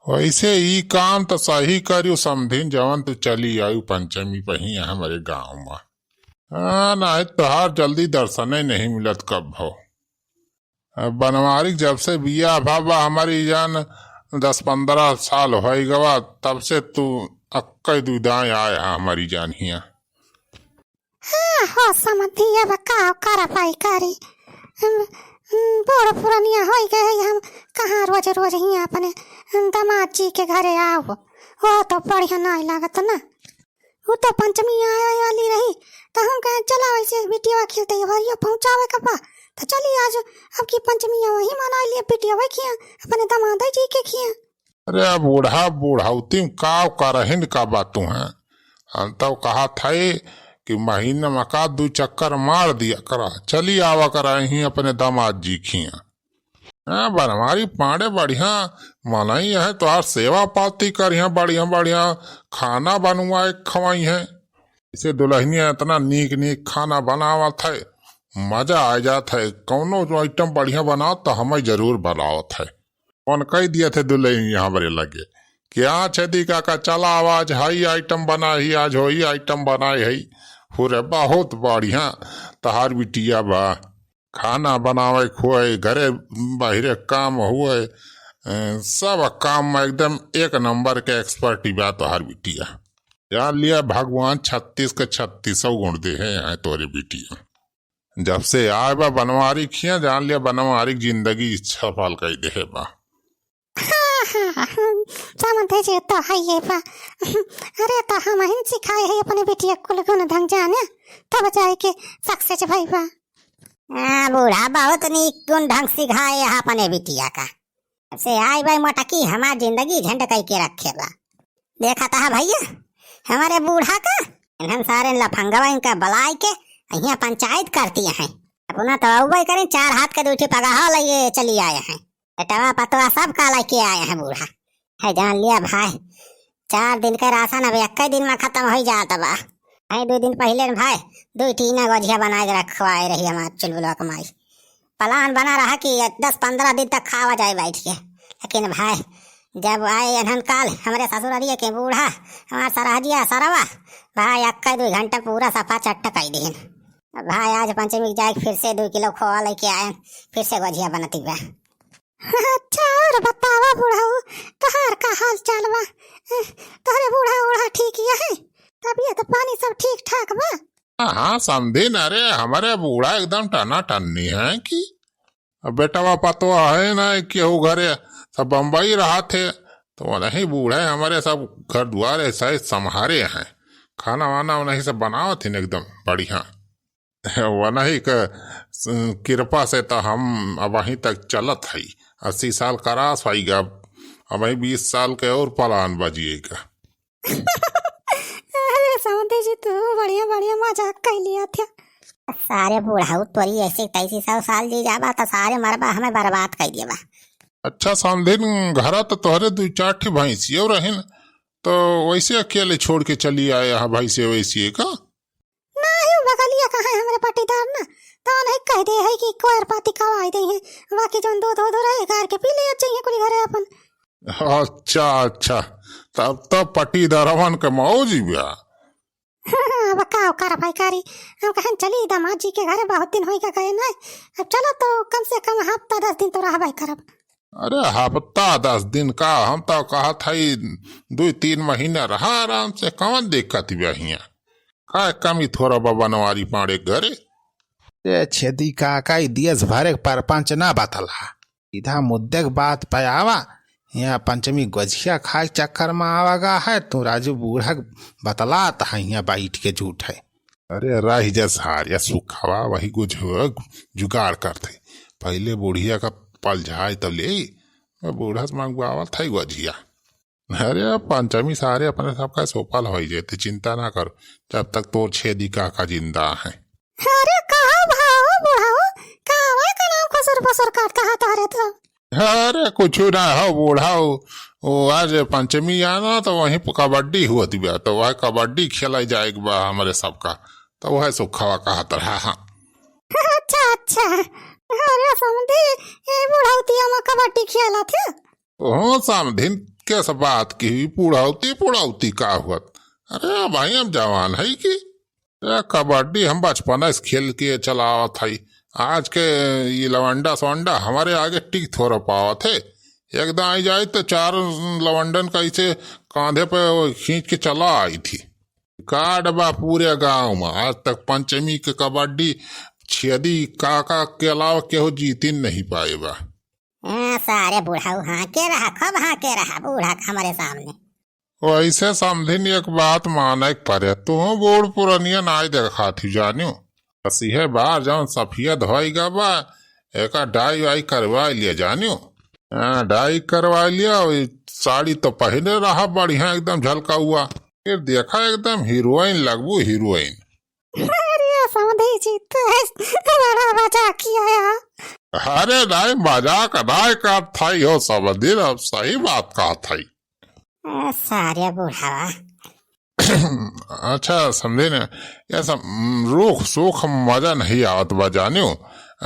वैसे ई काम तो सही करियो समधिन जवन तो चली आयु पंचमी पही हमारे गांव में। हाँ नहीं तोहार जल्दी दर्शन ही नहीं मिलत कब हो। बनवारी जब से बिया भाबा हमारी जान 10-15 साल हो गवा तब से तू अक्कई दुदाएं आए हमारी जान हिया। हाँ हो समझिए बका कर पाई करी बूढ़ पुरानिया हो गए हम कहाँ रोज रोज ही अपने दामाद जी के घरे आओ वो तो बढ़िया नहीं लागत ना। वो तो पंचमी आए वाली रही तो हम कहें चला वैसे बिटिया खेलते भरिया पहुँचावे कपा तो चलिए आज अब की पंचमी वही मना लिए बिटिया वही खिया अपने दामाद जी के खिया। अरे बूढ़ा बूढ़ाउती काव करहिन का बातू है। हम तो कहा था कि महीने में का 2 चक्कर मार दिया करा चली आवा करा ही अपने दामाद जी खिया। बनवारी पाड़े बढ़िया मनाई है तो यार सेवा पाती कर यहाँ बढ़िया बढ़िया खाना बनवाए खवाई है। इसे दुल्हनिया इतना नीक नीक खाना बनावत है मजा आ जात है। कौनो जो आइटम बढ़िया बनाओ तो हमें जरूर बनावत है। कौन कह दिए थे दुल्हन यहाँ बड़े लगे कि हाँ छेदी काका चला आवाज हाई आइटम बना ही आज हो ही आइटम बनाए है पूरे बहुत बढ़िया तहार बिटिया बा खाना बनावे खुए घरे बाहरे काम हुए सब काम में एकदम 1 नंबर के एक्सपर्टी बा तोहार बिटिया। जान लिया भगवान 36 के 36 गुण दे है तोरे बिटिया। जब से आए बा बनवारी खिया जान लिया बनवारी जिंदगी सफल कर दे बा। समझे जे तो है ये बा। अरे तो हम ही सिखाए है अपने बेटिया को गुण ढंग जाने तब जाए के सक्सेस भाई बा। बूढ़ा बहुत नीक गुण ढंग सिखाए है अपने बिटिया का। से आई भाई मोटकी हमार जिंदगी झंड कई के रखे बा। देखा था भैया हमारे बूढ़ा का हम सारे लफंगवा इनका बलाई के यहाँ पंचायत करती हैं अपना तो वही करें 4 हाथ के 2 पगाह लिए चली आए हैं टवा पतवा सब का लेके आए हैं बूढ़ा है। जान लिया भाई 4 दिन का राशन अब 1 दिन में खत्म हो जाता बा। 2 दिन पहले भाई 2-3 गोझिया बना के रखवाए रही हमारे चुलबुलवा कमाई प्लान बना रहा कि 10-15 दिन तक खावा जाए बैठ के। लेकिन भाई जब आए अनहन काल हमारे ससुरारिया के बूढ़ा हमारे सरहजिया सरवा भाई 1-2 घंटा पूरा सफा चट्टा कर दिन। भाई आज पंचमी जाए फिर से 2 किलो खोआ लेके आए फिर से गोझिया बनती बा। अच्छा और बतावा बूढ़ा तोहार का हाल चाल बा? तोहरे बूढ़ा ठीक है तबीयत पानी सब ठीक ठाक बा? हाँ समझे न। अरे हमारे बूढ़ा एकदम टना टन्नी है कि बेटवा पतवा है ना कि वो घरे सब बम्बई रहा थे तो नहीं बूढ़े हमारे सब घर द्वार ऐसा संहारे हैं। खाना वाना वही सब बनाओ थे एकदम बढ़िया वही कृपा से तो हम अब वहीं तक चलत है। 80 साल करास पाईगा अब वही 20 साल के और प्लान बजिएगा। अरे समझे जी तू बढ़िया बढ़िया मजाक कर लिया था। सारे बूढ़ा तोरी ऐसे 23 साल जी जाबा तो सारे मरबा हमें बर्बाद कर दिया बा। अच्छा समझिन घर तो तोहरे 2-4 भैंसी और रहन तो वैसे अकेले छोड़ के चली आए यहाँ भैंसे वैसी का नहीं बगलिया कहाँ है हमारे पट्टीदार ना तो नहीं कह दे है कि कोयर पाती खवाई दे है बाकी जो दूध हो रहे घर के पी ले चाहिए कुली घरे अपन। अच्छा तब तो पट्टीदारवन के मौज बिया। बकाओ कर भाई कारी हम कहें चली दामाद जी के घरे बहुत दिन हो गए ना अब चलो तो कम से कम हफ्ता 10 दिन तो रह भाई करब। अरे हफ्ता 10 दिन का हम तो कहा था 2-3 महीने रहा आराम से कौन दिक्कत बिया का कमी थोड़ा बनवारी पाड़े घरे छेदी काका दियस भरे परपंच ना बतला इधा मुद्दे के बात पे आवा यहाँ पंचमी गोझिया खाए चक्कर में आवागा है तो राजू बूढ़ा बतलाता है यहाँ बैठ के झूठ है। अरे राही जैसा या सुखावा वही कुछ जुगाड़ करते पहले बुढ़िया का पल जाए तब ले बूढ़ा से मंगवावा था गोझिया। अरे पंचमी सारे अपने सबका सोपल हो जाते चिंता ना करो जब तक तोर छेदी काका जिंदा है। अरे कहा भाव बूढ़ा कहा का नाम खुसर काटता है तारे तो। अरे कुछ ना हो बूढ़ा वो आज पंचमी आना तो वहीं कबड्डी हुआ थी तो वह कबड्डी खेला जाएगा हमारे सबका तो वह सुखावा कहा तरह। हाँ अच्छा अरे समझे ये बुढ़ाउतिया में कबड्डी खेला थे। ओ समधिन कैसा बात की हुई? बुढ़ौती बुढ़ौती का हुआ? अरे भाई हम जवान है कि कबड्डी हम बचपन से खेल के चलावा था। आज के ये लवंडा सवंडा हमारे आगे टिक थोड़ा पावा थे। एकदम आई जाए तो 4 लवंडन का इसे कांधे पे खींच के चला आई थी। कार्ड बा पूरे गांव में आज तक पंचमी के कबड्डी छेदी काका के अलावा केहू जीती नहीं पाए बा। सारे बूढ़ा हाँ के रहा, कब हाँ के रहा बूढ़ा हमारे सामने। वैसे समझिन एक बात माने पड़े, तू बूढ़ पुरानिया नाई देखा थी जानियो। है बाहर जाओ सफियद होगा बा, एक डाई वाई करवा लिया जानियो। डाई करवा लिया, साड़ी तो पहने रहा बढ़िया एकदम झलका हुआ, फिर देखा एकदम हीरोइन लगबू हीरोइन। समझी जी तो हमारा मजाक किया यार। अरे नहीं मजाक नहीं का था हो सब दिन, अब सही बात कहा था। सारे बूढ़ा अच्छा समझे न, ऐसा रूख सूख मजा नहीं आवत बा जानियो।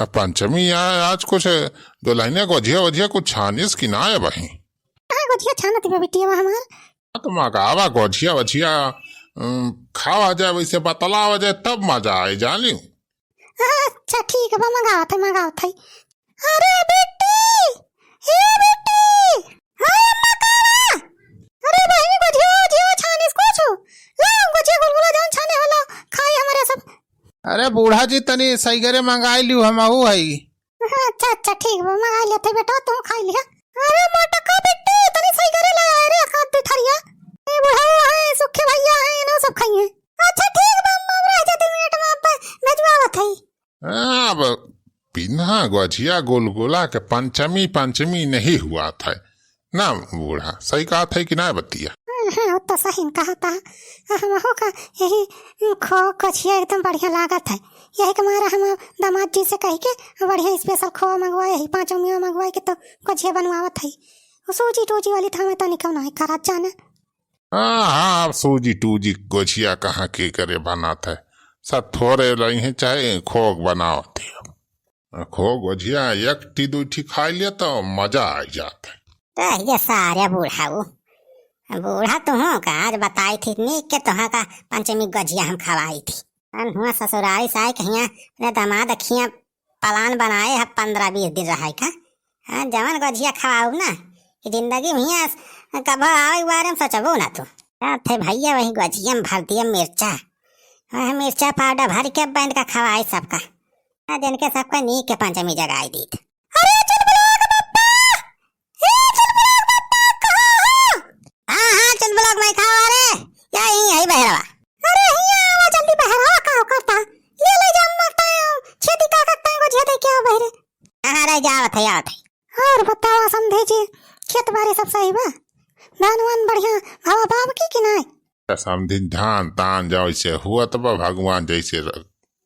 पंचमी आज कुछ दुल्हनिया गोझिया वजिया कुछ छानिस की ना है बही? गोझिया छानती बा बिटिया हमार। तो मगावा गोझिया वजिया खावा जाए, वैसे बतलावा जाए तब मजा आए जानियो। अच्छा ठीक है मंगावत है। अरे बेटी, हे बेटी, हाय अम्मा का। अरे बहनी गोझिया छानिस कुछ लाओ, गोझिया गुलगुला जान छाने वाला खाई हमारे सब। अरे बूढ़ा जी तनी सही करे मंगाई लियो हम आहू है। अच्छा ठीक है मंगा लिया थे बेटा, तुम खा लिया। अरे मोटा का बेटी तनी सही करे ला रे खाद दे थरिया। ए बूढ़ा है, सुखे भैया है ना सब खाइए। अच्छा ठीक बा अम्मा, रह जा 2 मिनट में आप भेजवावत है। अब बिना गोझिया गुलगुला के पंचमी नहीं हुआ था ना बूढ़ा, सही कहा था कि ना बतिया? हाँ तो सही कहा था। हम हो का यही खो कछिया एकदम बढ़िया लागत है। यही के मारा हम दामाद जी से कह के बढ़िया स्पेशल खोआ मंगवाए, यही 5 मिया मंगवाए के तो कछिया बनवावत है। सूजी टूजी वाली था मैं तो निकल नहीं करत जाने। हाँ सूजी टूजी गोझिया कहाँ के करे बनाता है, सब थोड़े रही चाहे खोग बनाओ थे। खो गोझिया 1-2 खाई लिया तो मजा आ जाता है। ये सारे बूढ़ा तुम का आज बताई थी नी के तुहा का पंचमी गजिया हम खवाई थी। हुआ ससुराली साई कहिया अपने दामाद अखियां पलान बनाए है 15-20 दिन रहा का। हाँ जवन गजिया खवाऊ ना कि जिंदगी में कब आवे बारे में सोचबो ना तू। थे भैया वही गजिया में भर दिया मिर्चा पाउडर भर के बैंड का खवाई सबका, दिन के सबका नी के पंचमी जगाई दी। अरे चल ब्लॉग बप्पा, चल ब्लॉग बप्पा कहाँ हो? हाँ चल ब्लॉग में खावा रे, यही बहरवा। अरे आवा जल्दी बहरवा का करता ले जा मत छेदी का करता है गोझिया दे क्या बहरे। अरे जावत है। और बताओ समझे जी खेत बाड़ी सब सही बा? धान वान बढ़िया हवा बाब की नहीं? समझिन धान तान जैसे हुआ तो भगवान जैसे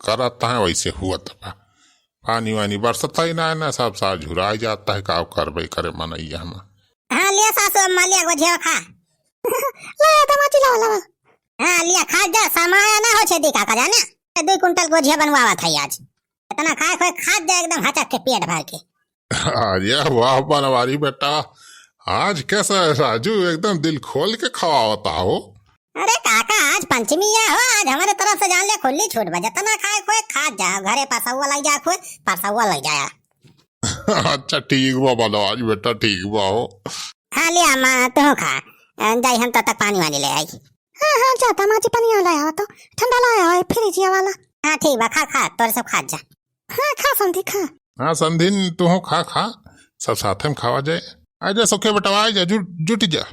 करता है वैसे हुआ तो पानी वानी बरसता ही ना सब साल झुराई जाता है, का करबे करे मनैया हम। हाँ लिया सासू अम्मा लिया गोझिया खा। लाया दमाची लावा। हाँ लिया खा जा, समाया ना हो छेदी काका जाने 2 कुंटल गोझिया बनवावा था आज। इतना खाए खोए खा जा एकदम हचक के पेट भर के। अरे वाह बनवारी बेटा, आज कैसा है राजू, एकदम दिल खोल के खवाता हो। अरे काका आज पंचमी है हो, आज हमारे तरफ से जान ले खुली छूट बजा, तना खाए खोए खा जा, घरे पसौआ लग जा खोए परसौआ लग जाया। अच्छा ठीक बा बनवारी बेटा, ठीक बा हो। हाँ लिया माँ तू खा जाई, हम तब तक पानी वानी ले आई। हाँ जाता माची पानी लाया तो ठंडा लाया है फ्रिजिया वाला। हाँ ठीक बा खा तोरे सब खा जा। हाँ खा संधि खा। हाँ संधिन तू खा सब साथ में खावा जाए। आजा सुखे बेटा आजा, जुट जा।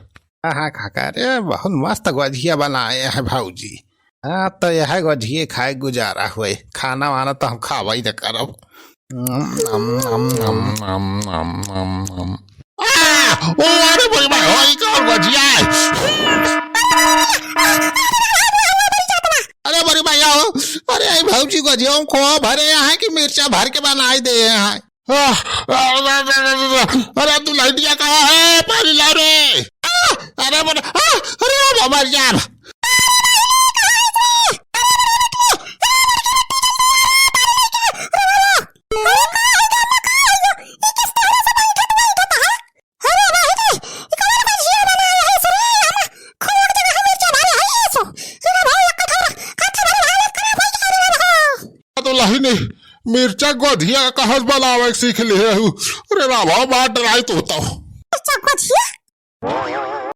हाँ काका रे बहुत मस्त गोझिया बनाए हैं भाऊजी। हाँ तो यह गोझिए खाए गुजारा हुए, खाना वाना तो हम खावा ही न करब। अरे बड़ी भाई का गोझिया, अरे बड़ी भैया हो, अरे भाऊजी गोझिया खो भरे यहाँ की मिर्चा भर के बनाए दे हैं। अरे तू लाइटिया कहाँ है, पानी ला रे। अरे बाबा यार सो अरे भाई एक कथा बड़ी हालत खराब हो गई रे भाई तो लही नहीं मिर्चा गोधिया कहस बनावे सीख लिए अरे रावा बात डराई तो होता चक्का छिया